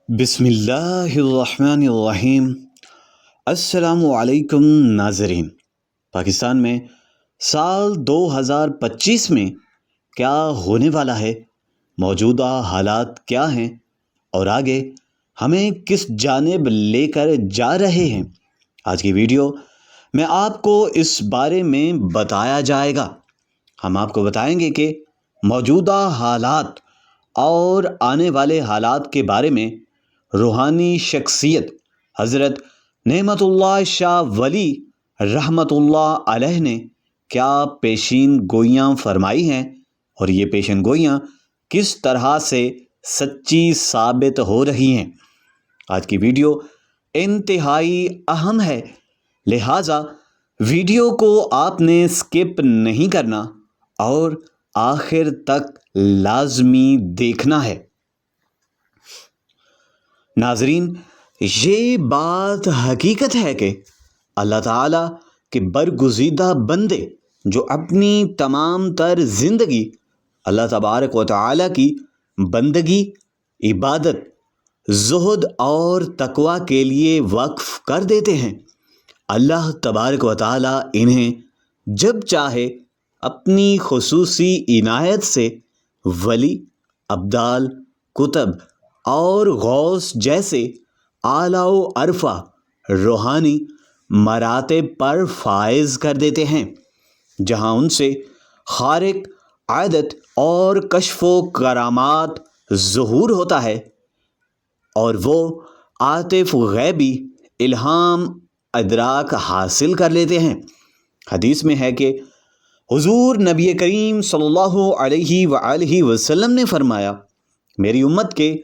بسم اللہ الرحمن الرحیم۔ السلام علیکم ناظرین۔ پاکستان میں سال 2025 میں کیا ہونے والا ہے، موجودہ حالات کیا ہیں اور آگے ہمیں کس جانب لے کر جا رہے ہیں، آج کی ویڈیو میں آپ کو اس بارے میں بتایا جائے گا۔ ہم آپ کو بتائیں گے کہ موجودہ حالات اور آنے والے حالات کے بارے میں روحانی شخصیت حضرت نعمت اللہ شاہ ولی رحمۃ اللہ علیہ نے کیا پیشین گوئیاں فرمائی ہیں اور یہ پیشین گوئیاں کس طرح سے سچی ثابت ہو رہی ہیں۔ آج کی ویڈیو انتہائی اہم ہے، لہٰذا ویڈیو کو آپ نے سکپ نہیں کرنا اور آخر تک لازمی دیکھنا ہے۔ ناظرین، یہ بات حقیقت ہے کہ اللہ تعالیٰ کے برگزیدہ بندے جو اپنی تمام تر زندگی اللہ تبارک و تعالیٰ کی بندگی، عبادت، زہد اور تقوی کے لیے وقف کر دیتے ہیں، اللہ تبارک و تعالیٰ انہیں جب چاہے اپنی خصوصی عنایت سے ولی، ابدال، کتب اور غوث جیسے اعلیٰ و عرفہ روحانی مراتب پر فائز کر دیتے ہیں، جہاں ان سے خارق عادت اور کشف و کرامات ظہور ہوتا ہے اور وہ عاطف غیبی الہام ادراک حاصل کر لیتے ہیں۔ حدیث میں ہے کہ حضور نبی کریم صلی اللہ علیہ وآلہ وسلم نے فرمایا، میری امت کے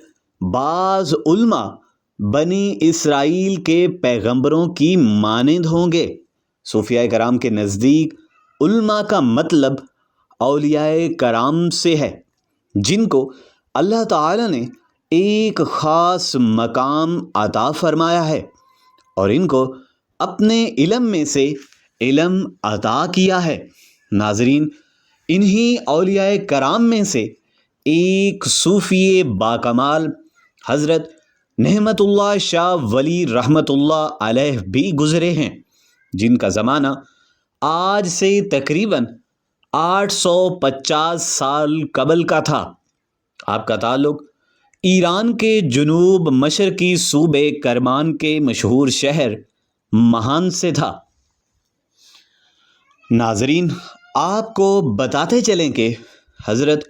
بعض علماء بنی اسرائیل کے پیغمبروں کی مانند ہوں گے۔ صوفیاء کرام کے نزدیک علماء کا مطلب اولیاء کرام سے ہے، جن کو اللہ تعالیٰ نے ایک خاص مقام عطا فرمایا ہے اور ان کو اپنے علم میں سے علم عطا کیا ہے۔ ناظرین، انہی اولیاء کرام میں سے ایک صوفی باکمال حضرت نعمت اللہ شاہ ولی رحمۃ اللہ علیہ بھی گزرے ہیں، جن کا زمانہ آج سے تقریباً 850 سال قبل کا تھا۔ آپ کا تعلق ایران کے جنوب مشرقی صوبے کرمان کے مشہور شہر مہان سے تھا۔ ناظرین، آپ کو بتاتے چلیں کہ حضرت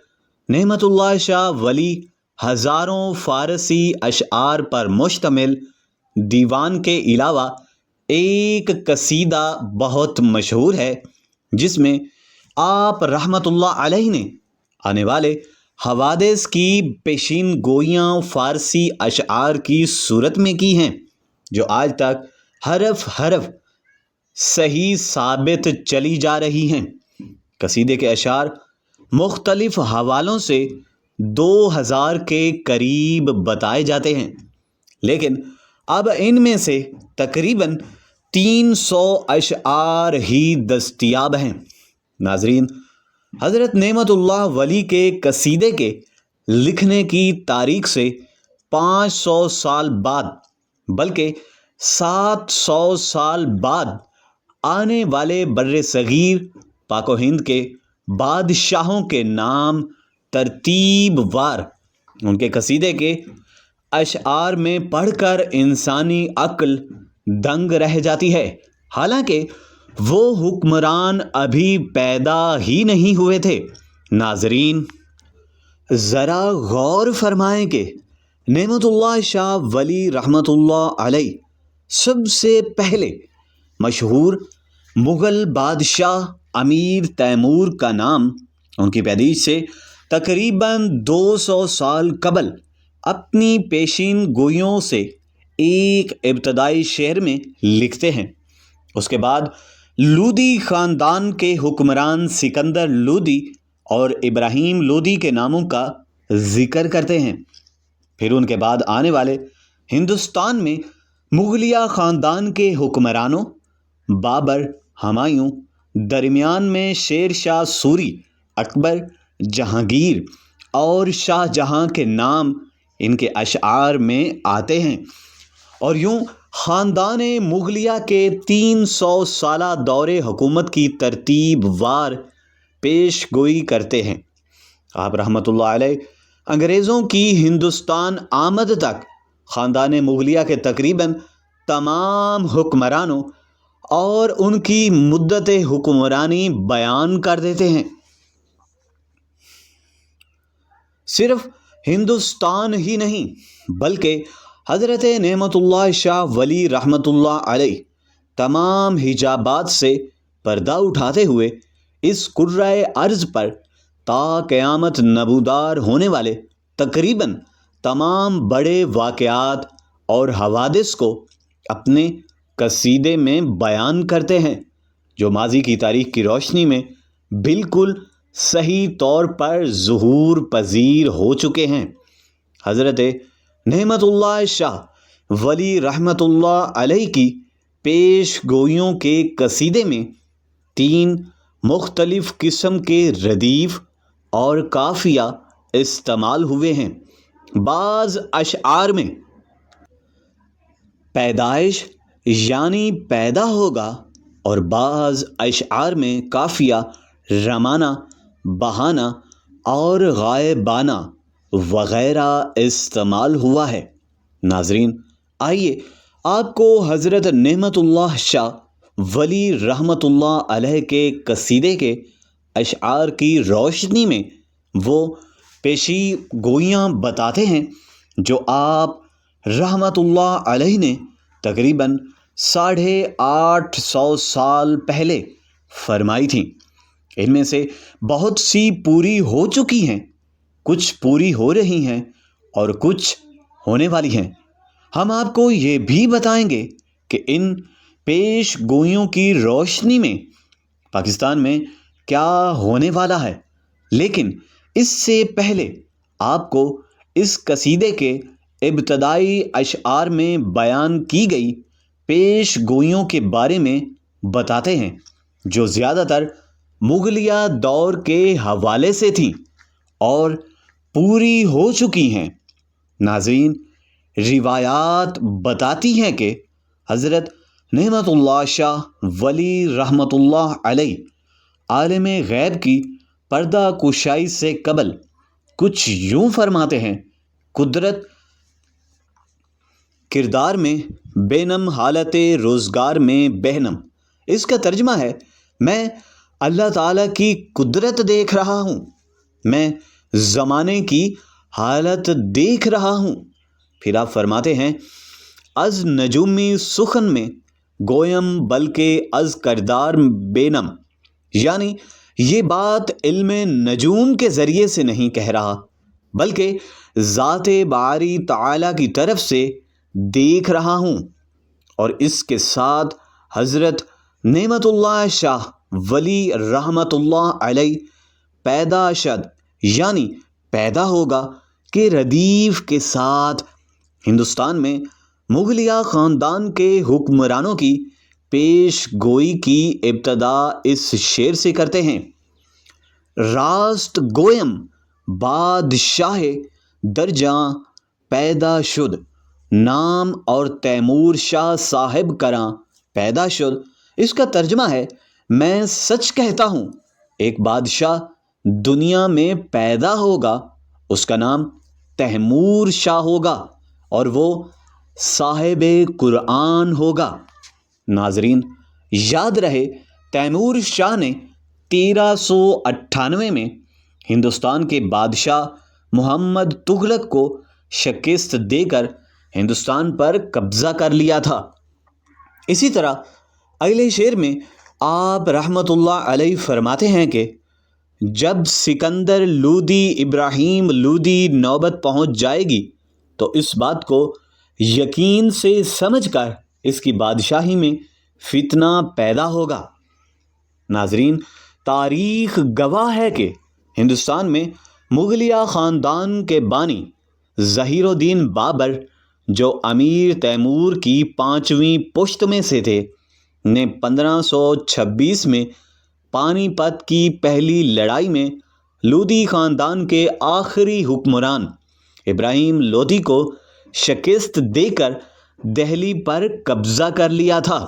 نعمت اللہ شاہ ولی ہزاروں فارسی اشعار پر مشتمل دیوان کے علاوہ ایک قصیدہ بہت مشہور ہے، جس میں آپ رحمت اللہ علیہ نے آنے والے حوادث کی پیشین گوئیاں فارسی اشعار کی صورت میں کی ہیں، جو آج تک حرف حرف صحیح ثابت چلی جا رہی ہیں۔ قصیدے کے اشعار مختلف حوالوں سے 2000 کے قریب بتائے جاتے ہیں، لیکن اب ان میں سے تقریباً 300 اشعار ہی دستیاب ہیں۔ ناظرین، حضرت نعمت اللہ ولی کے قصیدے کے لکھنے کی تاریخ سے 500 سال بعد بلکہ 700 سال بعد آنے والے بر صغیر پاک و ہند کے بادشاہوں کے نام ترتیب وار ان کے قصیدے کے اشعار میں پڑھ کر انسانی عقل دنگ رہ جاتی ہے، حالانکہ وہ حکمران ابھی پیدا ہی نہیں ہوئے تھے۔ ناظرین، ذرا غور فرمائیں کہ نعمت اللہ شاہ ولی رحمۃ اللہ علیہ سب سے پہلے مشہور مغل بادشاہ امیر تیمور کا نام ان کی پیدائش سے تقریباً 200 سال قبل اپنی پیشین گوئیوں سے ایک ابتدائی شعر میں لکھتے ہیں۔ اس کے بعد لودھی خاندان کے حکمران سکندر لودھی اور ابراہیم لودھی کے ناموں کا ذکر کرتے ہیں۔ پھر ان کے بعد آنے والے ہندوستان میں مغلیہ خاندان کے حکمرانوں بابر، ہمایوں، درمیان میں شیر شاہ سوری، اکبر، جہانگیر اور شاہ جہاں کے نام ان کے اشعار میں آتے ہیں، اور یوں خاندان مغلیہ کے 300 سالہ دور حکومت کی ترتیب وار پیش گوئی کرتے ہیں۔ آپ رحمۃ اللہ علیہ انگریزوں کی ہندوستان آمد تک خاندان مغلیہ کے تقریباً تمام حکمرانوں اور ان کی مدت حکمرانی بیان کر دیتے ہیں۔ صرف ہندوستان ہی نہیں بلکہ حضرت نعمت اللہ شاہ ولی رحمۃ اللہ علیہ تمام حجابات سے پردہ اٹھاتے ہوئے اس کرۂ ارض پر تا قیامت نبودار ہونے والے تقریباً تمام بڑے واقعات اور حوادث کو اپنے قصیدے میں بیان کرتے ہیں، جو ماضی کی تاریخ کی روشنی میں بالکل صحیح طور پر ظہور پذیر ہو چکے ہیں۔ حضرت نعمت اللہ شاہ ولی رحمۃ اللہ علیہ کی پیش گوئیوں کے قصیدے میں 3 مختلف قسم کے ردیف اور قافیہ استعمال ہوئے ہیں۔ بعض اشعار میں پیدائش یعنی پیدا ہوگا، اور بعض اشعار میں قافیہ رمانہ، بہانہ اور غائبانہ وغیرہ استعمال ہوا ہے۔ ناظرین، آئیے آپ کو حضرت نعمت اللہ شاہ ولی رحمۃ اللہ علیہ کے قصیدے کے اشعار کی روشنی میں وہ پیشی گوئیاں بتاتے ہیں جو آپ رحمۃ اللہ علیہ نے تقریباً 850 سال پہلے فرمائی تھیں۔ ان میں سے بہت سی پوری ہو چکی ہیں، کچھ پوری ہو رہی ہیں اور کچھ ہونے والی ہیں۔ ہم آپ کو یہ بھی بتائیں گے کہ ان پیش گوئیوں کی روشنی میں پاکستان میں کیا ہونے والا ہے، لیکن اس سے پہلے آپ کو اس قصیدے کے ابتدائی اشعار میں بیان کی گئی پیش گوئیوں کے بارے میں بتاتے ہیں، جو زیادہ تر مغلیہ دور کے حوالے سے تھیں اور پوری ہو چکی ہیں۔ ناظرین، روایات بتاتی ہیں کہ حضرت نعمت اللہ شاہ ولی رحمۃ اللہ علیہ عالم غیب کی پردہ کشائی سے قبل کچھ یوں فرماتے ہیں: قدرت کردار میں بینم، حالت روزگار میں بہنم۔ اس کا ترجمہ ہے: میں اللہ تعالیٰ کی قدرت دیکھ رہا ہوں، میں زمانے کی حالت دیکھ رہا ہوں۔ پھر آپ فرماتے ہیں: از نجومی سخن میں گویم بلکہ از کردار بینم، یعنی یہ بات علم نجوم کے ذریعے سے نہیں کہہ رہا بلکہ ذات باری تعالیٰ کی طرف سے دیکھ رہا ہوں۔ اور اس کے ساتھ حضرت نعمت اللہ شاہ ولی رحمۃ اللہ علیہ پیدا شد یعنی پیدا ہوگا کہ ردیف کے ساتھ ہندوستان میں مغلیہ خاندان کے حکمرانوں کی پیش گوئی کی ابتدا اس شعر سے کرتے ہیں: راست گویم بادشاہ درجاں پیدا شد، نام اور تیمور شاہ صاحب کراں پیدا شد۔ اس کا ترجمہ ہے: میں سچ کہتا ہوں، ایک بادشاہ دنیا میں پیدا ہوگا، اس کا نام تیمور شاہ ہوگا اور وہ صاحب قرآن ہوگا۔ ناظرین، یاد رہے تیمور شاہ نے 1398 میں ہندوستان کے بادشاہ محمد تغلق کو شکست دے کر ہندوستان پر قبضہ کر لیا تھا۔ اسی طرح اگلے شعر میں آپ رحمۃ اللہ علیہ فرماتے ہیں کہ جب سکندر لودھی ابراہیم لودھی نوبت پہنچ جائے گی تو اس بات کو یقین سے سمجھ کر اس کی بادشاہی میں فتنہ پیدا ہوگا۔ ناظرین، تاریخ گواہ ہے کہ ہندوستان میں مغلیہ خاندان کے بانی ظہیر الدین بابر، جو امیر تیمور کی 5ویں پشت میں سے تھے، نے 1526 میں پانی پت کی پہلی لڑائی میں لودھی خاندان کے آخری حکمران ابراہیم لودھی کو شکست دے کر دہلی پر قبضہ کر لیا تھا۔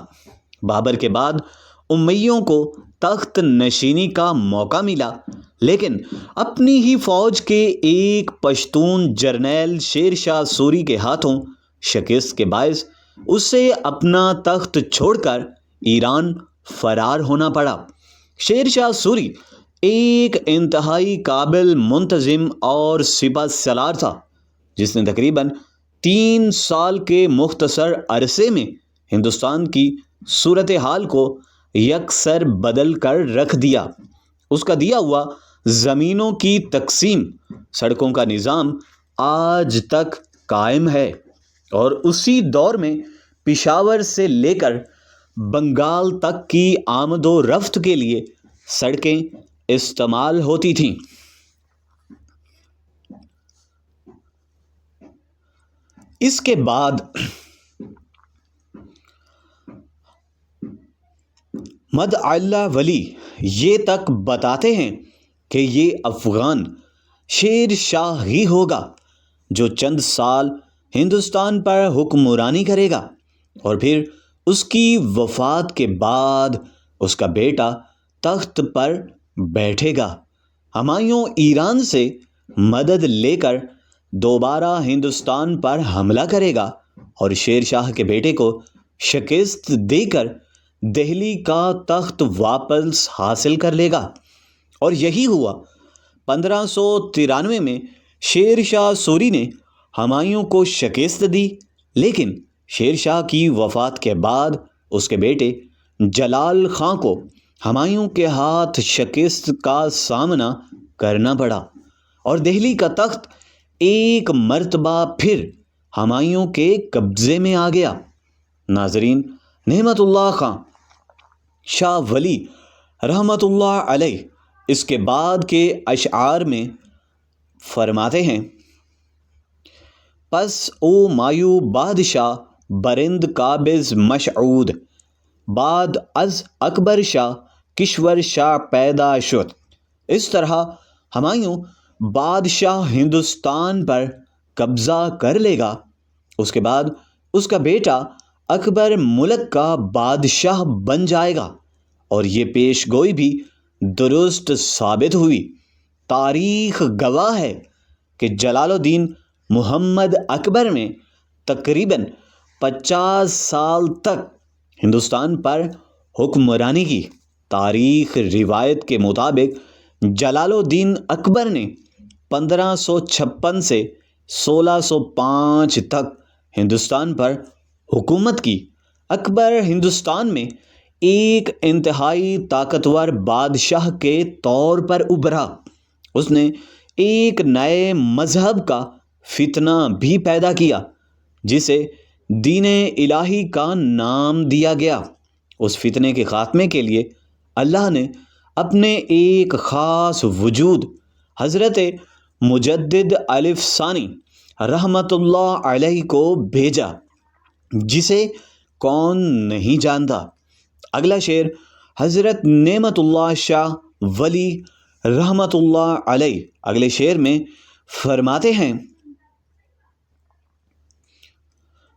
بابر کے بعد امیوں کو تخت نشینی کا موقع ملا، لیکن اپنی ہی فوج کے ایک پشتون جرنیل شیر شاہ سوری کے ہاتھوں شکست کے باعث اسے اپنا تخت چھوڑ کر ایران فرار ہونا پڑا۔ شیر شاہ سوری ایک انتہائی قابل، منتظم اور سپہ سالار تھا، جس نے تقریباً 3 سال کے مختصر عرصے میں ہندوستان کی صورتحال کو یکسر بدل کر رکھ دیا۔ اس کا دیا ہوا زمینوں کی تقسیم، سڑکوں کا نظام آج تک قائم ہے، اور اسی دور میں پشاور سے لے کر بنگال تک کی آمد و رفت کے لیے سڑکیں استعمال ہوتی تھیں۔ اس کے بعد مد اللہ ولی یہ تک بتاتے ہیں کہ یہ افغان شیر شاہ ہی ہوگا جو چند سال ہندوستان پر حکمرانی کرے گا، اور پھر اس کی وفات کے بعد اس کا بیٹا تخت پر بیٹھے گا۔ ہمایوں ایران سے مدد لے کر دوبارہ ہندوستان پر حملہ کرے گا اور شیر شاہ کے بیٹے کو شکست دے کر دہلی کا تخت واپس حاصل کر لے گا، اور یہی ہوا۔ 1593 میں شیر شاہ سوری نے ہمایوں کو شکست دی، لیکن شیر شاہ کی وفات کے بعد اس کے بیٹے جلال خان کو ہمایوں کے ہاتھ شکست کا سامنا کرنا پڑا، اور دہلی کا تخت ایک مرتبہ پھر ہمایوں کے قبضے میں آ گیا۔ ناظرین، نعمت اللہ خان شاہ ولی رحمۃ اللہ علیہ اس کے بعد کے اشعار میں فرماتے ہیں: پس او مایو بادشاہ برند قابض مشعود، بعد از اکبر شاہ کشور شاہ پیدا شد۔ اس طرح ہمایوں بادشاہ ہندوستان پر قبضہ کر لے گا۔ اس کے بعد اس کا بیٹا اکبر ملک کا بادشاہ بن جائے گا، اور یہ پیش گوئی بھی درست ثابت ہوئی۔ تاریخ گواہ ہے کہ جلال الدین محمد اکبر نے تقریباً 50 سال تک ہندوستان پر حکمرانی کی۔ تاریخ روایت کے مطابق جلال الدین اکبر نے 1556 سے 1605 تک ہندوستان پر حکومت کی۔ اکبر ہندوستان میں ایک انتہائی طاقتور بادشاہ کے طور پر ابھرا۔ اس نے ایک نئے مذہب کا فتنہ بھی پیدا کیا، جسے دین الہی کا نام دیا گیا۔ اس فتنے کے خاتمے کے لیے اللہ نے اپنے ایک خاص وجود حضرت مجدد الف ثانی رحمۃ اللہ علیہ کو بھیجا، جسے کون نہیں جانتا۔ اگلا شعر حضرت نعمت اللہ شاہ ولی رحمۃ اللہ علیہ اگلے شعر میں فرماتے ہیں: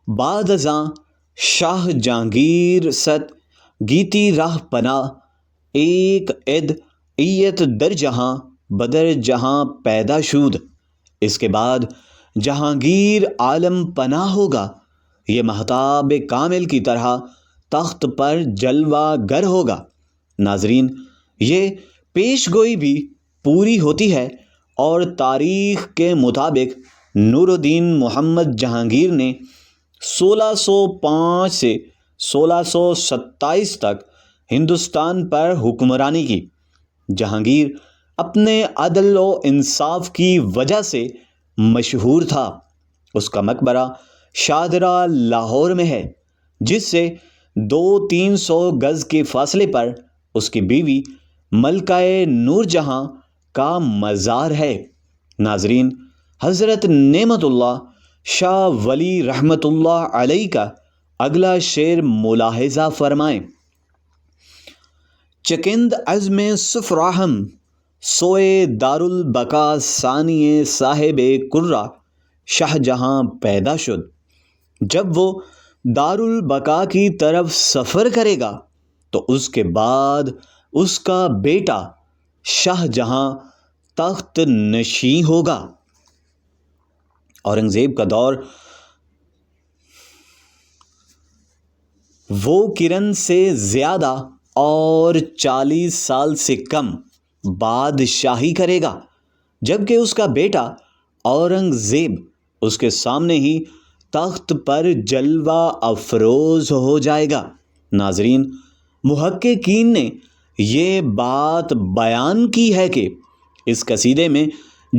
بعد ازاں شاہ جہانگیر ست گیتی راہ پناہ، ایک عد ایت در جہاں بدر جہاں پیدا شود۔ اس کے بعد جہانگیر عالم پناہ ہوگا، یہ مہتاب کامل کی طرح تخت پر جلوہ گر ہوگا۔ ناظرین، یہ پیش گوئی بھی پوری ہوتی ہے، اور تاریخ کے مطابق نور الدین محمد جہانگیر نے 1605 سے 1627 تک ہندوستان پر حکمرانی کی۔ جہانگیر اپنے عدل و انصاف کی وجہ سے مشہور تھا۔ اس کا مقبرہ شاہدرہ لاہور میں ہے، جس سے 200-300 گز کے فاصلے پر اس کی بیوی ملکہ نور جہاں کا مزار ہے۔ ناظرین، حضرت نعمت اللہ شاہ ولی رحمۃ اللہ علیہ کا اگلا شعر ملاحظہ فرمائیں: چکند عزم صفراہم سوئے دار البقا ثانی صاحب کرہ، شاہ جہاں پیدا شد، جب وہ دارالبقا کی طرف سفر کرے گا تو اس کے بعد اس کا بیٹا شاہ جہاں تخت نشین ہوگا۔ اورنگزیب کا دور وہ کرن سے زیادہ اور 40 سال سے کم بادشاہی کرے گا، جبکہ اس کا بیٹا اورنگزیب اس کے سامنے ہی تخت پر جلوہ افروز ہو جائے گا۔ ناظرین، محققین نے یہ بات بیان کی ہے کہ اس قصیدے میں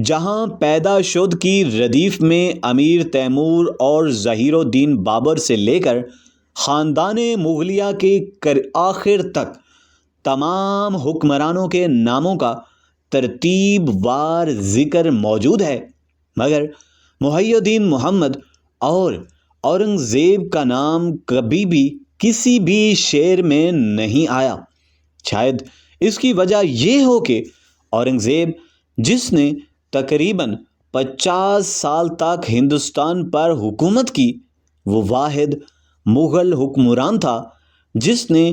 جہاں پیدا شد کی ردیف میں امیر تیمور اور ظہیر الدین بابر سے لے کر خاندان مغلیہ کے آخر تک تمام حکمرانوں کے ناموں کا ترتیب وار ذکر موجود ہے، مگر محی الدین محمد اور اورنگزیب کا نام کبھی بھی کسی بھی شعر میں نہیں آیا۔ شاید اس کی وجہ یہ ہو کہ اورنگزیب، جس نے تقریباً 50 سال تک ہندوستان پر حکومت کی، وہ واحد مغل حکمران تھا جس نے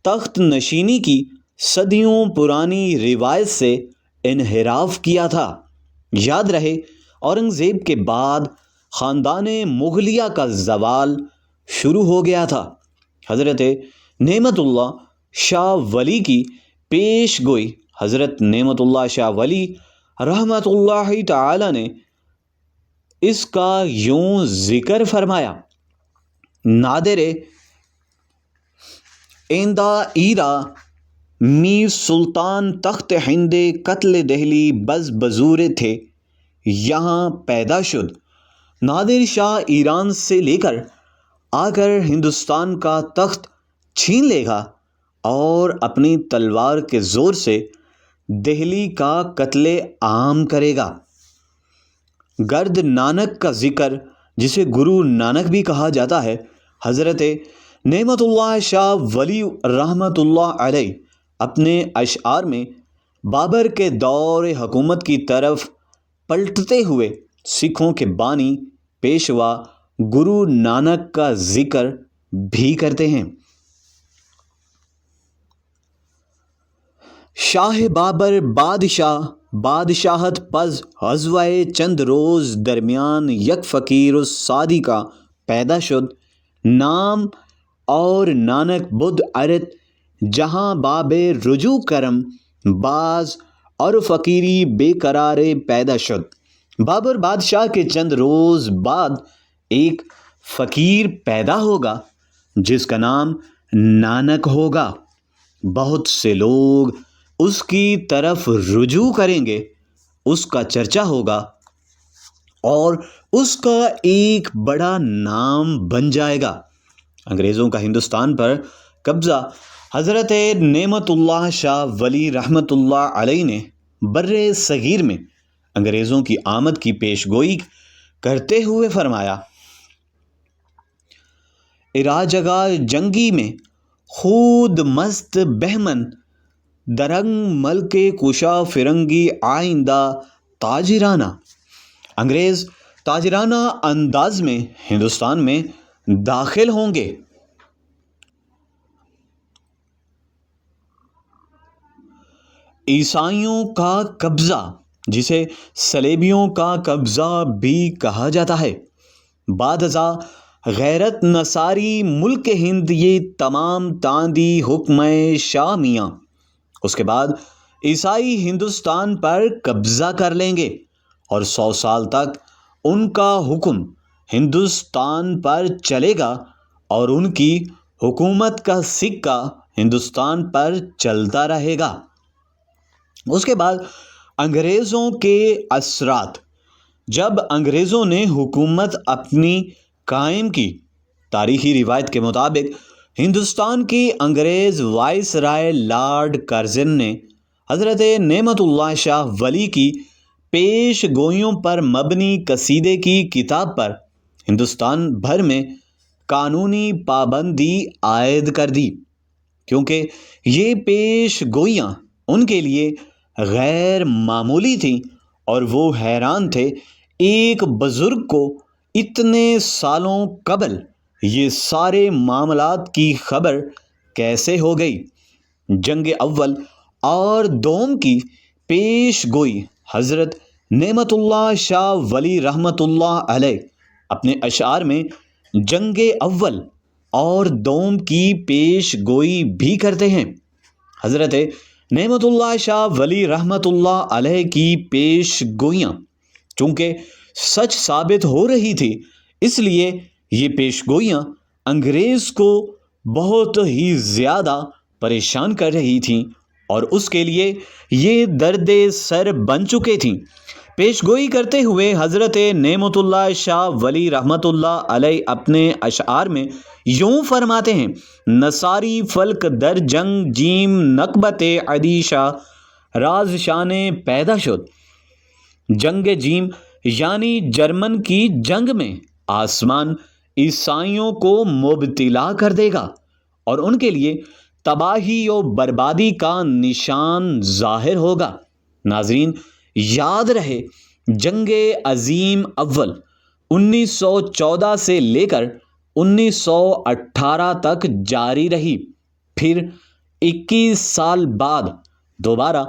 تخت نشینی کی صدیوں پرانی روایت سے انحراف کیا تھا۔ یاد رہے، اورنگزیب کے بعد خاندان مغلیہ کا زوال شروع ہو گیا تھا۔ حضرت نعمت اللہ شاہ ولی کی پیش گوئی حضرت نعمت اللہ شاہ ولی رحمۃ اللہ تعالی نے اس کا یوں ذکر فرمایا: نادر ایندہ ایرا میر سلطان تخت ہند قتل دہلی بز بزور تھے، یہاں پیدا شد۔ نادر شاہ ایران سے لے کر آ کر ہندوستان کا تخت چھین لے گا اور اپنی تلوار کے زور سے دہلی کا قتل عام کرے گا۔ گرد نانک کا ذکر، جسے گرو نانک بھی کہا جاتا ہے، حضرت نعمت اللہ شاہ ولی رحمۃ اللہ علیہ اپنے اشعار میں بابر کے دور حکومت کی طرف پلٹتے ہوئے سکھوں کے بانی پیشوا گرو نانک کا ذکر بھی کرتے ہیں۔ شاہ بابر بادشاہت پز غزوہ چند روز درمیان یک فقیر السادی کا پیدا شد، نام اور نانک بدھ ارت جہاں باب رجوع کرم باز اور فقیری بے قرار پیدا شد۔ بابر بادشاہ کے چند روز بعد ایک فقیر پیدا ہوگا جس کا نام نانک ہوگا۔ بہت سے لوگ اس کی طرف رجوع کریں گے، اس کا چرچا ہوگا اور اس کا ایک بڑا نام بن جائے گا۔ انگریزوں کا ہندوستان پر قبضہ حضرت نعمت اللہ شاہ ولی رحمۃ اللہ علیہ نے بر صغیر میں انگریزوں کی آمد کی پیش گوئی کرتے ہوئے فرمایا: ارا جگہ جنگی میں خود مست بہمن، درنگ ملک کشا فرنگی آئندہ تاجرانہ۔ انگریز تاجرانہ انداز میں ہندوستان میں داخل ہوں گے۔ عیسائیوں کا قبضہ، جسے صلیبیوں کا قبضہ بھی کہا جاتا ہے، بعد ازاں غیرت نصاری ملک ہند یہ تمام تاندی حکم شاہ میاں۔ اس کے بعد عیسائی ہندوستان پر قبضہ کر لیں گے اور 100 سال تک ان کا حکم ہندوستان پر چلے گا اور ان کی حکومت کا سکہ ہندوستان پر چلتا رہے گا۔ اس کے بعد انگریزوں کے اثرات، جب انگریزوں نے حکومت اپنی قائم کی، تاریخی روایت کے مطابق ہندوستان کی انگریز وائس رائے لارڈ کرزن نے حضرت نعمت اللہ شاہ ولی کی پیش گوئیوں پر مبنی قصیدے کی کتاب پر ہندوستان بھر میں قانونی پابندی عائد کر دی، کیونکہ یہ پیش گوئیاں ان کے لیے غیر معمولی تھیں اور وہ حیران تھے ایک بزرگ کو اتنے سالوں قبل یہ سارے معاملات کی خبر کیسے ہو گئی؟ جنگ اول اور دوم کی پیش گوئی حضرت نعمت اللہ شاہ ولی رحمۃ اللہ علیہ اپنے اشعار میں جنگ اول اور دوم کی پیش گوئی بھی کرتے ہیں۔ حضرت نعمت اللہ شاہ ولی رحمۃ اللہ علیہ کی پیش گوئیاں چونکہ سچ ثابت ہو رہی تھی، اس لیے یہ پیش گوئیاں انگریز کو بہت ہی زیادہ پریشان کر رہی تھیں اور اس کے لیے یہ درد سر بن چکے تھیں۔ پیش گوئی کرتے ہوئے حضرت نعمت اللہ شاہ ولی رحمۃ اللہ علیہ اپنے اشعار میں یوں فرماتے ہیں: نصاری فلک در جنگ جیم نکبت عدی شاہ راز شان پیدا شد۔ جنگ جیم یعنی جرمن کی جنگ میں آسمان عیسائیوں کو مبتلا کر دے گا اور ان کے لیے تباہی و بربادی کا نشان ظاہر ہوگا۔ ناظرین، یاد رہے جنگ عظیم اول 1914 سے لے کر 1918 تک جاری رہی، پھر 21 سال بعد دوبارہ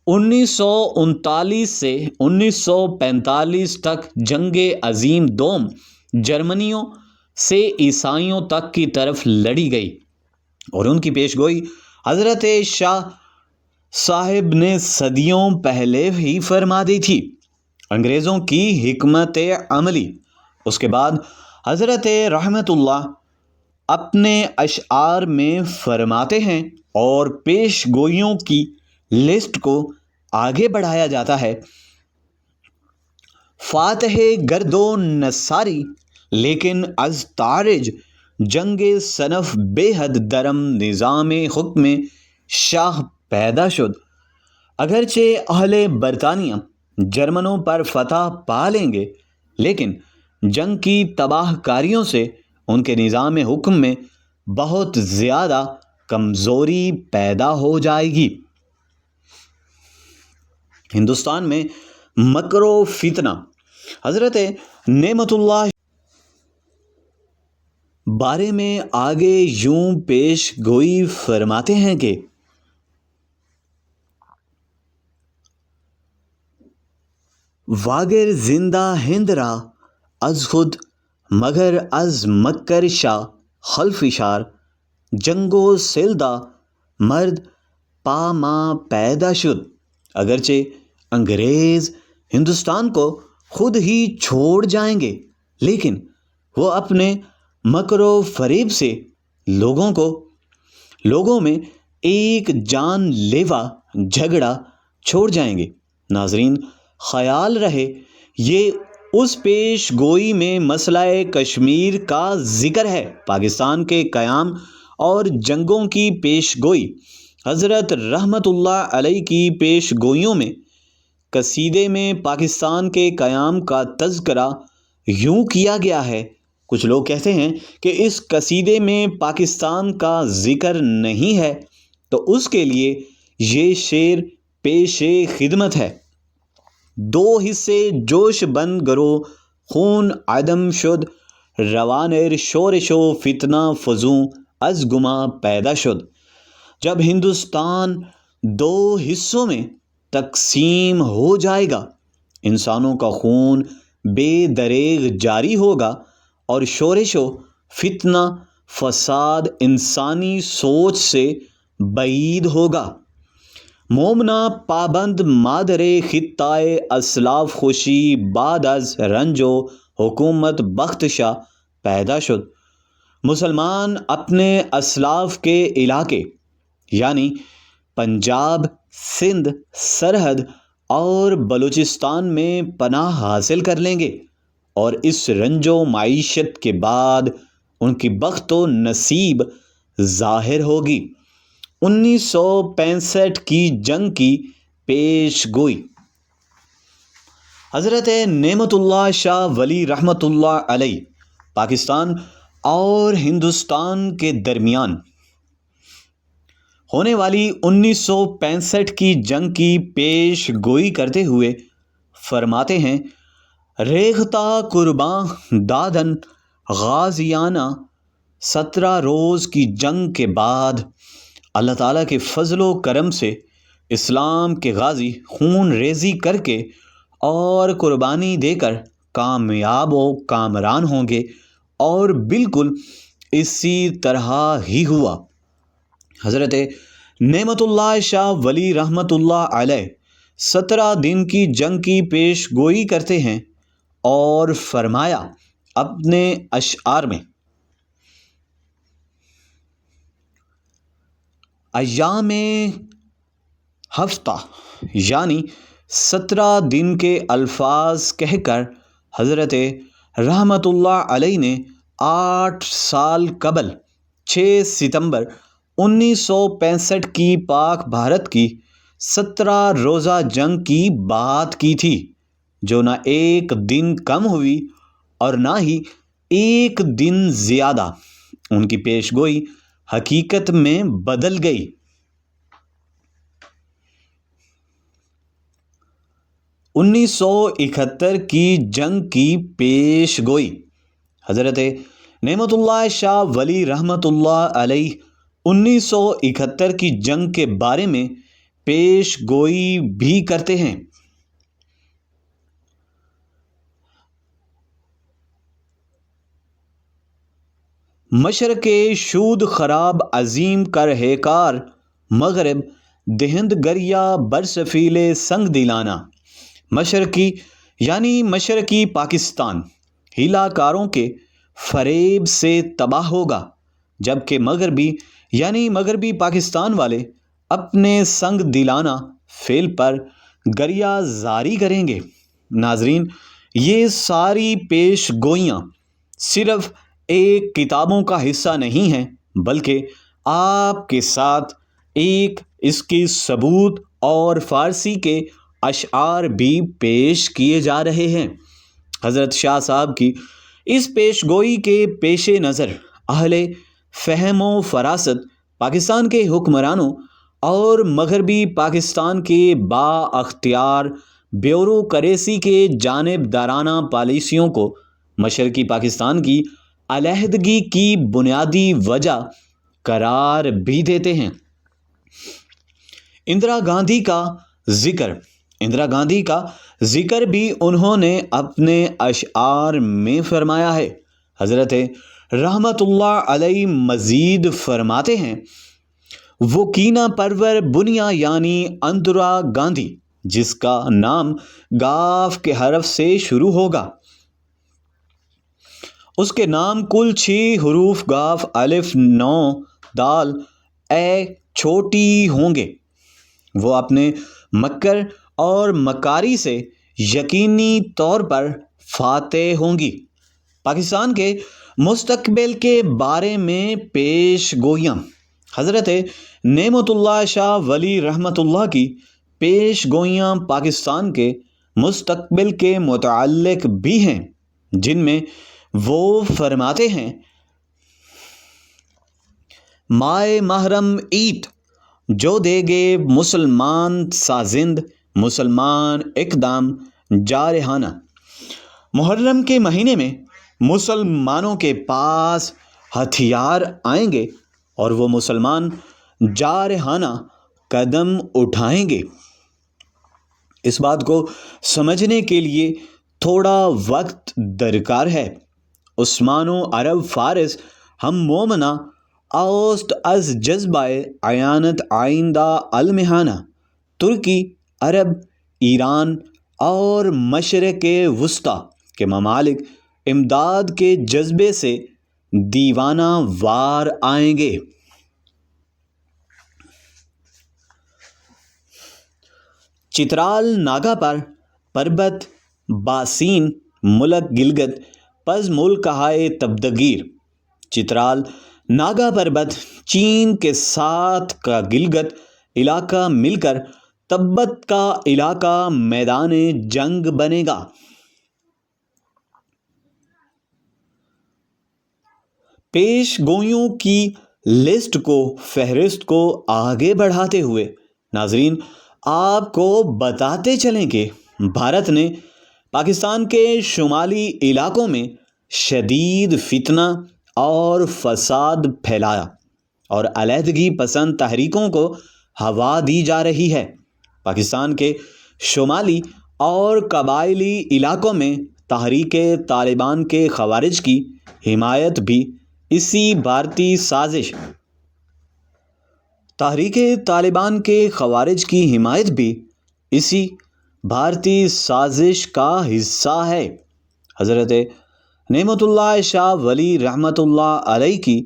1939 سے 1945 تک جنگ عظیم دوم جرمنیوں سے عیسائیوں تک کی طرف لڑی گئی اور ان کی پیش گوئی حضرت شاہ صاحب نے صدیوں پہلے ہی فرما دی تھی۔ انگریزوں کی حکمت عملی اس کے بعد حضرت رحمت اللہ اپنے اشعار میں فرماتے ہیں اور پیش گوئیوں کی لسٹ کو آگے بڑھایا جاتا ہے: فاتح گرد و نصاری لیکن از تارج جنگ صنف بے حد درم نظام حکم شاہ پیدا شد۔ اگرچہ اہل برطانیہ جرمنوں پر فتح پا لیں گے، لیکن جنگ کی تباہ کاریوں سے ان کے نظام حکم میں بہت زیادہ کمزوری پیدا ہو جائے گی۔ ہندوستان میں مکر و فتنہ حضرت نعمت اللہ بارے میں آگے یوں پیش گوئی فرماتے ہیں کہ واگر زندہ ہند را از خود مگر از مکر شاہ خلف اشار جنگ و سلدہ مرد پا ماں پیدا شد۔ اگرچہ انگریز ہندوستان کو خود ہی چھوڑ جائیں گے، لیکن وہ اپنے مکر و فریب سے لوگوں میں ایک جان لیوا جھگڑا چھوڑ جائیں گے۔ ناظرین، خیال رہے یہ اس پیش گوئی میں مسئلہ کشمیر کا ذکر ہے۔ پاکستان کے قیام اور جنگوں کی پیش گوئی حضرت رحمت اللہ علیہ کی پیش گوئیوں میں قصیدے میں پاکستان کے قیام کا تذکرہ یوں کیا گیا ہے۔ کچھ لوگ کہتے ہیں کہ اس قصیدے میں پاکستان کا ذکر نہیں ہے، تو اس کے لیے یہ شعر پیش خدمت ہے: دو حصے جوش بند گرو خون عدم شد روانر شورش و فتنہ فزوں از گما پیدا شد۔ جب ہندوستان دو حصوں میں تقسیم ہو جائے گا، انسانوں کا خون بے دریغ جاری ہوگا اور شورش و فتنہ فساد انسانی سوچ سے بعید ہوگا۔ مومنا پابند مادر خطۂ اسلاف خوشی بعد از رنج و حکومت بخت شاہ پیدا شد۔ مسلمان اپنے اسلاف کے علاقے یعنی پنجاب، سندھ، سرحد اور بلوچستان میں پناہ حاصل کر لیں گے اور اس رنج و معیشت کے بعد ان کی بخت و نصیب ظاہر ہوگی۔ 1965 کی جنگ کی پیش گوئی حضرت نعمت اللہ شاہ ولی رحمۃ اللہ علیہ پاکستان اور ہندوستان کے درمیان ہونے والی 1965 کی جنگ کی پیش گوئی کرتے ہوئے فرماتے ہیں: ریختہ قرباں دادن غازیانہ 17 روز کی جنگ کے بعد اللہ تعالیٰ کے فضل و کرم سے اسلام کے غازی خون ریزی کر کے اور قربانی دے کر کامیاب و کامران ہوں گے، اور بالکل اسی طرح ہی ہوا۔ حضرت نعمت اللہ شاہ ولی رحمۃ اللہ علیہ 17 دن کی جنگ کی پیش گوئی کرتے ہیں اور فرمایا اپنے اشعار میں: ایام ہفتہ یعنی 17 دن کے الفاظ کہہ کر حضرت رحمت اللہ علیہ نے 8 سال قبل 6 ستمبر 1965 کی پاک بھارت کی 17 روزہ جنگ کی بات کی تھی، جو نہ ایک دن کم ہوئی اور نہ ہی ایک دن زیادہ۔ ان کی پیش گوئی حقیقت میں بدل گئی۔ 1971 کی جنگ کی پیش گوئی۔ حضرت نعمت اللہ شاہ ولی رحمۃ اللہ علیہ 1971 کی جنگ کے بارے میں پیش گوئی بھی کرتے ہیں: مشرق شود خراب عظیم کر ہے کار، مغرب دہند گریا برسفیل سنگ دلانہ۔ مشرقی یعنی مشرقی پاکستان ہیلا کاروں کے فریب سے تباہ ہوگا، جبکہ مغربی یعنی مغربی پاکستان والے اپنے سنگ دلانہ فعل پر گریہ زاری کریں گے۔ ناظرین، یہ ساری پیش گوئیاں صرف ایک کتابوں کا حصہ نہیں ہیں، بلکہ آپ کے ساتھ ایک اس کی ثبوت اور فارسی کے اشعار بھی پیش کیے جا رہے ہیں۔ حضرت شاہ صاحب کی اس پیش گوئی کے پیش نظر اہل فہم و فراست پاکستان کے حکمرانوں اور مغربی پاکستان کے با اختیار بیوروکریسی کے جانبدارانہ پالیسیوں کو مشرقی پاکستان کی علیحدگی کی بنیادی وجہ قرار بھی دیتے ہیں۔ اندرا گاندھی کا ذکر بھی انہوں نے اپنے اشعار میں فرمایا ہے۔ حضرت رحمت اللہ علیہ مزید فرماتے ہیں: وہ کینہ پرور بنیا یعنی اندرا گاندھی، جس کا نام گاف کے حرف سے شروع ہوگا، اس کے نام کل 6 حروف گاف الف نو دال اے چھوٹی ہوں گے۔ وہ اپنے مکر اور مکاری سے یقینی طور پر فاتح ہوں گی۔ پاکستان کے مستقبل کے بارے میں پیش گوئیاں۔ حضرت نعمت اللہ شاہ ولی رحمۃ اللہ کی پیش گوئیاں پاکستان کے مستقبل کے متعلق بھی ہیں، جن میں وہ فرماتے ہیں: مائے محرم عید جو دے گے مسلمان سازند، مسلمان اقدام جارحانہ۔ محرم کے مہینے میں مسلمانوں کے پاس ہتھیار آئیں گے اور وہ مسلمان جارحانہ قدم اٹھائیں گے۔ اس بات کو سمجھنے کے لیے تھوڑا وقت درکار ہے۔ عثمان و عرب فارس ہم مومنہ اوست از جذبہ عیانت آئندہ المحانہ۔ ترکی، عرب، ایران اور مشرق وسطیٰ کے ممالک امداد کے جذبے سے دیوانہ وار آئیں گے۔ چترال ناگا پر پربت باسین ملک گلگت پز ملک ہائے تبدگیر۔ چترال ناگا پربت چین کے ساتھ کا گلگت علاقہ مل کر تبت کا علاقہ میدان جنگ بنے گا۔ پیش گوئیوں کی لسٹ کو فہرست کو آگے بڑھاتے ہوئے ناظرین آپ کو بتاتے چلیں کہ بھارت نے پاکستان کے شمالی علاقوں میں شدید فتنہ اور فساد پھیلایا اور علیحدگی پسند تحریکوں کو ہوا دی جا رہی ہے۔ پاکستان کے شمالی اور قبائلی علاقوں میں تحریک طالبان کے خوارج کی حمایت بھی اسی بھارتی سازش تحریک طالبان کے خوارج کی حمایت بھی اسی بھارتی سازش کا حصہ ہے۔ حضرت نعمت اللہ شاہ ولی رحمۃ اللہ علیہ کی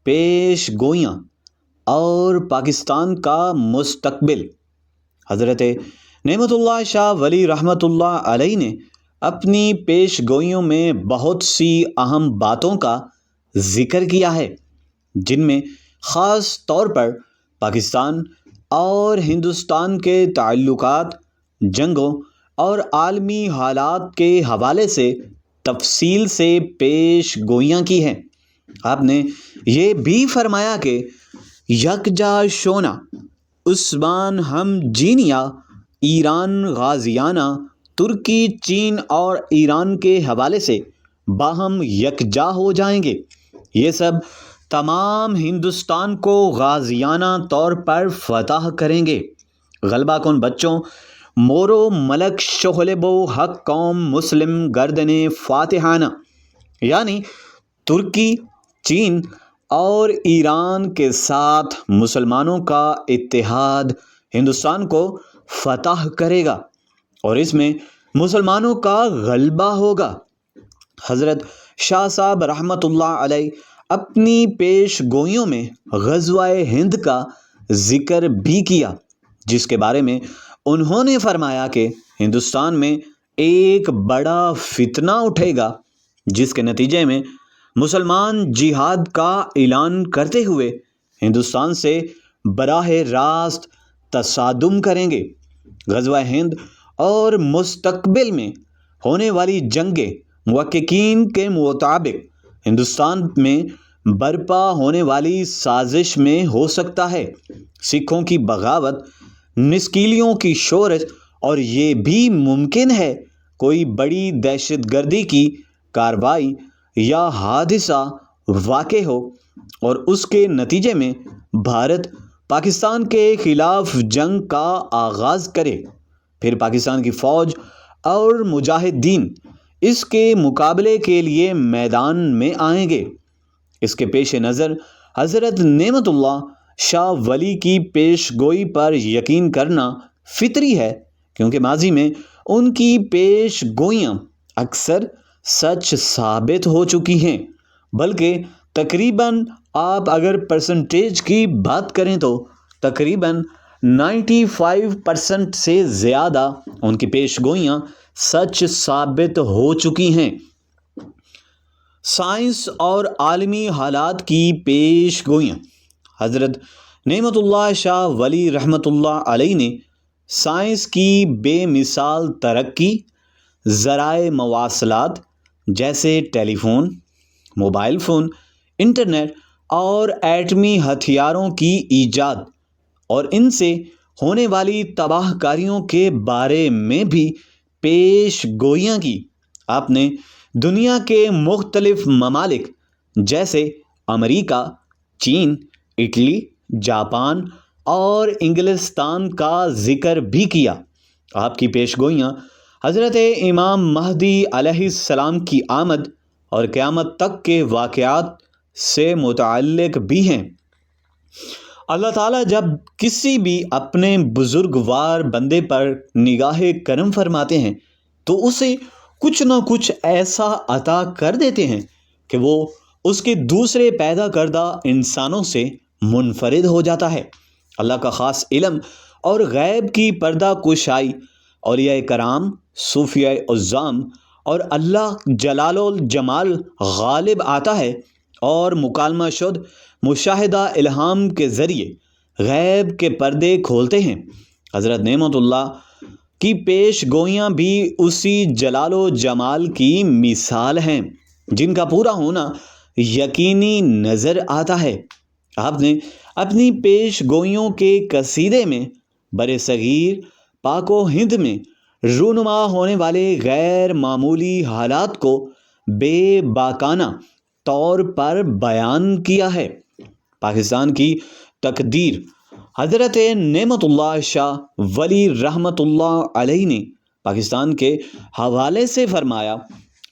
پیش گوئیاں اور پاکستان کا مستقبل۔ حضرت نعمت اللہ شاہ ولی رحمۃ اللہ علیہ نے اپنی پیش گوئیوں میں بہت سی اہم باتوں کا ذکر کیا ہے، جن میں خاص طور پر پاکستان اور ہندوستان کے تعلقات، جنگوں اور عالمی حالات کے حوالے سے تفصیل سے پیش گوئیاں کی ہیں۔ آپ نے یہ بھی فرمایا کہ یکجا شونا عثمان ہم جینیا ایران غازیانہ ترکی چین اور ایران کے حوالے سے باہم یکجا ہو جائیں گے۔ یہ سب تمام ہندوستان کو غازیانہ طور پر فتح کریں گے۔ غلبہ کن بچوں مورو ملک شغلب و حق قوم مسلم گردن فاتحانہ، یعنی ترکی، چین اور ایران کے ساتھ مسلمانوں کا اتحاد ہندوستان کو فتح کرے گا اور اس میں مسلمانوں کا غلبہ ہوگا۔ حضرت شاہ صاحب رحمۃ اللہ علیہ اپنی پیش گوئیوں میں غزوہ ہند کا ذکر بھی کیا، جس کے بارے میں انہوں نے فرمایا کہ ہندوستان میں ایک بڑا فتنہ اٹھے گا، جس کے نتیجے میں مسلمان جہاد کا اعلان کرتے ہوئے ہندوستان سے براہ راست تصادم کریں گے۔ غزوہ ہند اور مستقبل میں ہونے والی جنگیں محققین کے مطابق ہندوستان میں برپا ہونے والی سازش میں ہو سکتا ہے۔ سکھوں کی بغاوت، نسکیلیوں کی شورش اور یہ بھی ممکن ہے کوئی بڑی دہشت گردی کی کارروائی یا حادثہ واقع ہو اور اس کے نتیجے میں بھارت پاکستان کے خلاف جنگ کا آغاز کرے۔ پھر پاکستان کی فوج اور مجاہدین اس کے مقابلے کے لیے میدان میں آئیں گے۔ اس کے پیش نظر حضرت نعمت اللہ شاہ ولی کی پیش گوئی پر یقین کرنا فطری ہے، کیونکہ ماضی میں ان کی پیش گوئیاں اکثر سچ ثابت ہو چکی ہیں، بلکہ تقریباً آپ اگر پرسنٹیج کی بات کریں تو تقریباً 95% سے زیادہ ان کی پیش گوئیاں سچ ثابت ہو چکی ہیں۔ سائنس اور عالمی حالات کی پیش گوئیاں۔ حضرت نعمت اللہ شاہ ولی رحمۃ اللہ علیہ نے سائنس کی بے مثال ترقی، ذرائع مواصلات جیسے ٹیلی فون، موبائل فون، انٹرنیٹ اور ایٹمی ہتھیاروں کی ایجاد اور ان سے ہونے والی تباہ کاریوں کے بارے میں بھی پیش گوئیاں کی۔ آپ نے دنیا کے مختلف ممالک جیسے امریکہ، چین، اٹلی، جاپان اور انگلستان کا ذکر بھی کیا۔ آپ کی پیش گوئیاں حضرت امام مہدی علیہ السلام کی آمد اور قیامت تک کے واقعات سے متعلق بھی ہیں۔ اللہ تعالیٰ جب کسی بھی اپنے بزرگوار بندے پر نگاہ کرم فرماتے ہیں تو اسے کچھ نہ کچھ ایسا عطا کر دیتے ہیں کہ وہ اس کے دوسرے پیدا کردہ انسانوں سے منفرد ہو جاتا ہے۔ اللہ کا خاص علم اور غیب کی پردہ کشائی اولیاء کرام، صوفیاء عظام اور اللہ جلال الجمال غالب آتا ہے اور مکالمہ شد مشاہدہ الہام کے ذریعے غیب کے پردے کھولتے ہیں۔ حضرت نعمت اللہ کی پیش گوئیاں بھی اسی جلال و جمال کی مثال ہیں، جن کا پورا ہونا یقینی نظر آتا ہے۔ آپ نے اپنی پیش گوئیوں کے قصیدے میں برصغیر پاک و ہند میں رونما ہونے والے غیر معمولی حالات کو بے باکانہ طور پر بیان کیا ہے۔ پاکستان کی تقدیر حضرت نعمت اللہ شاہ ولی رحمۃ اللہ علیہ نے پاکستان کے حوالے سے فرمایا: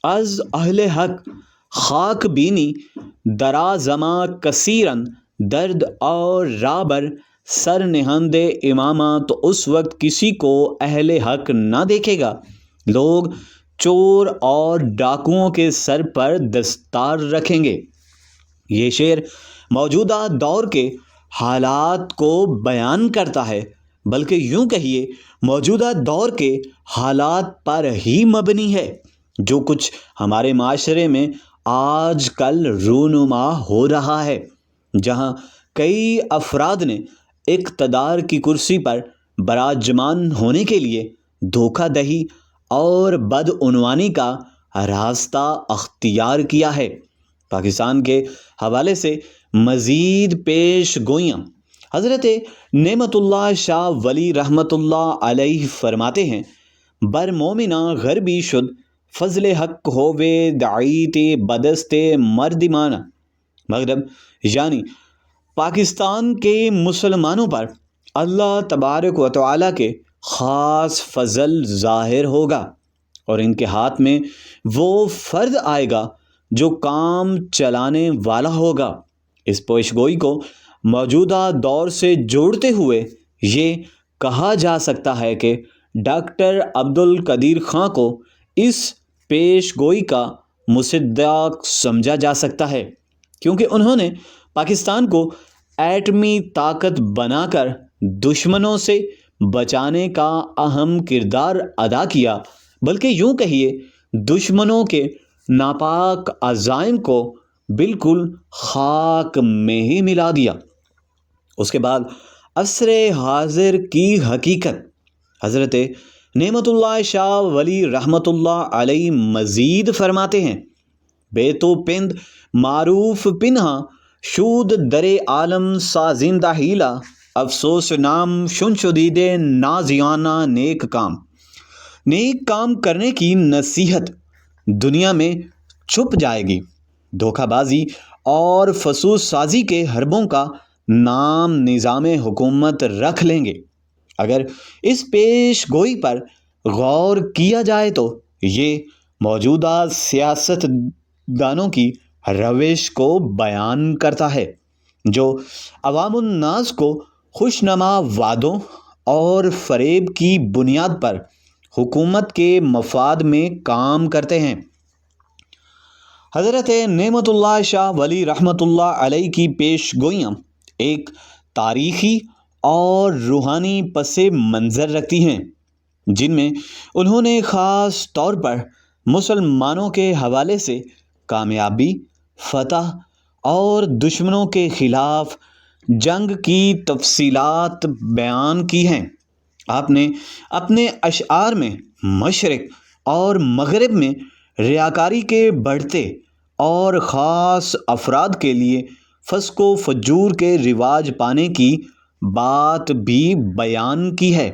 از اہل حق خاک بینی درا زماں کثیرن درد اور رابر سر نہند امامہ، تو اس وقت کسی کو اہل حق نہ دیکھے گا۔ لوگ چور اور ڈاکوؤں کے سر پر دستار رکھیں گے۔ یہ شعر موجودہ دور کے حالات کو بیان کرتا ہے، بلکہ یوں کہیے موجودہ دور کے حالات پر ہی مبنی ہے۔ جو کچھ ہمارے معاشرے میں آج کل رونما ہو رہا ہے، جہاں کئی افراد نے اقتدار کی کرسی پر براجمان ہونے کے لیے دھوکہ دہی اور بدعنوانی کا راستہ اختیار کیا ہے۔ پاکستان کے حوالے سے مزید پیش گوئیاں حضرت نعمت اللہ شاہ ولی رحمۃ اللہ علیہ فرماتے ہیں: بر مومنہ غربی شد فضل حق ہووے دعیت بدست مردمانہ۔ مغرب یعنی پاکستان کے مسلمانوں پر اللہ تبارک و تعالیٰ کے خاص فضل ظاہر ہوگا، اور ان کے ہاتھ میں وہ فرد آئے گا جو کام چلانے والا ہوگا۔ اس پیشگوئی کو موجودہ دور سے جوڑتے ہوئے یہ کہا جا سکتا ہے کہ ڈاکٹر عبد القدیر خان کو اس پیش گوئی کا مصداق سمجھا جا سکتا ہے، کیونکہ انہوں نے پاکستان کو ایٹمی طاقت بنا کر دشمنوں سے بچانے کا اہم کردار ادا کیا، بلکہ یوں کہیے دشمنوں کے ناپاک عزائم کو بالکل خاک میں ہی ملا دیا۔ اس کے بعد عصر حاضر کی حقیقت حضرت نعمت اللہ شاہ ولی رحمۃ اللہ علیہ مزید فرماتے ہیں: بے تو پند معروف پنہا شود در عالم سازندہ ہیلا، افسوس نام شن شدیدے نازیانہ نیک کام۔ نیک کام کرنے کی نصیحت دنیا میں چھپ جائے گی، دھوکہ بازی اور فسوس سازی کے حربوں کا نام نظام حکومت رکھ لیں گے۔ اگر اس پیش گوئی پر غور کیا جائے تو یہ موجودہ سیاست دانوں کی روش کو بیان کرتا ہے، جو عوام الناس کو خوشنما وعدوں اور فریب کی بنیاد پر حکومت کے مفاد میں کام کرتے ہیں۔ حضرت نعمت اللہ شاہ ولی رحمۃ اللہ علیہ کی پیش گوئیاں ایک تاریخی اور روحانی پس منظر رکھتی ہیں، جن میں انہوں نے خاص طور پر مسلمانوں کے حوالے سے کامیابی، فتح اور دشمنوں کے خلاف جنگ کی تفصیلات بیان کی ہیں۔ آپ نے اپنے اشعار میں مشرق اور مغرب میں ریاکاری کے بڑھتے اور خاص افراد کے لیے فسق و فجور کے رواج پانے کی بات بھی بیان کی ہے،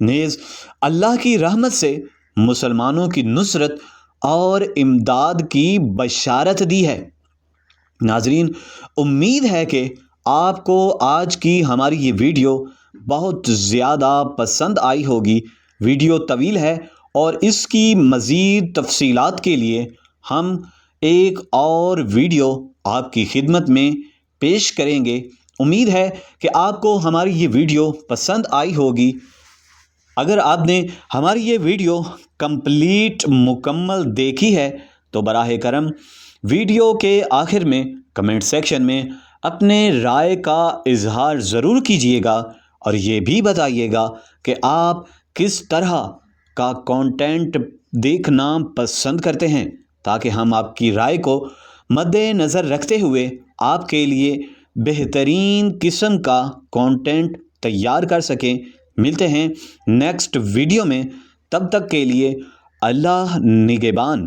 نیز اللہ کی رحمت سے مسلمانوں کی نصرت اور امداد کی بشارت دی ہے۔ ناظرین، امید ہے کہ آپ کو آج کی ہماری یہ ویڈیو بہت زیادہ پسند آئی ہوگی۔ ویڈیو طویل ہے اور اس کی مزید تفصیلات کے لیے ہم ایک اور ویڈیو آپ کی خدمت میں پیش کریں گے۔ امید ہے کہ آپ کو ہماری یہ ویڈیو پسند آئی ہوگی۔ اگر آپ نے ہماری یہ ویڈیو مکمل دیکھی ہے تو براہ کرم ویڈیو کے آخر میں کمنٹ سیکشن میں اپنے رائے کا اظہار ضرور کیجیے گا، اور یہ بھی بتائیے گا کہ آپ کس طرح کا کنٹینٹ دیکھنا پسند کرتے ہیں، تاکہ ہم آپ کی رائے کو مد نظر رکھتے ہوئے آپ کے لیے بہترین قسم کا کنٹینٹ تیار کر سکیں۔ ملتے ہیں نیکسٹ ویڈیو میں، تب تک کے لیے اللہ نگہبان۔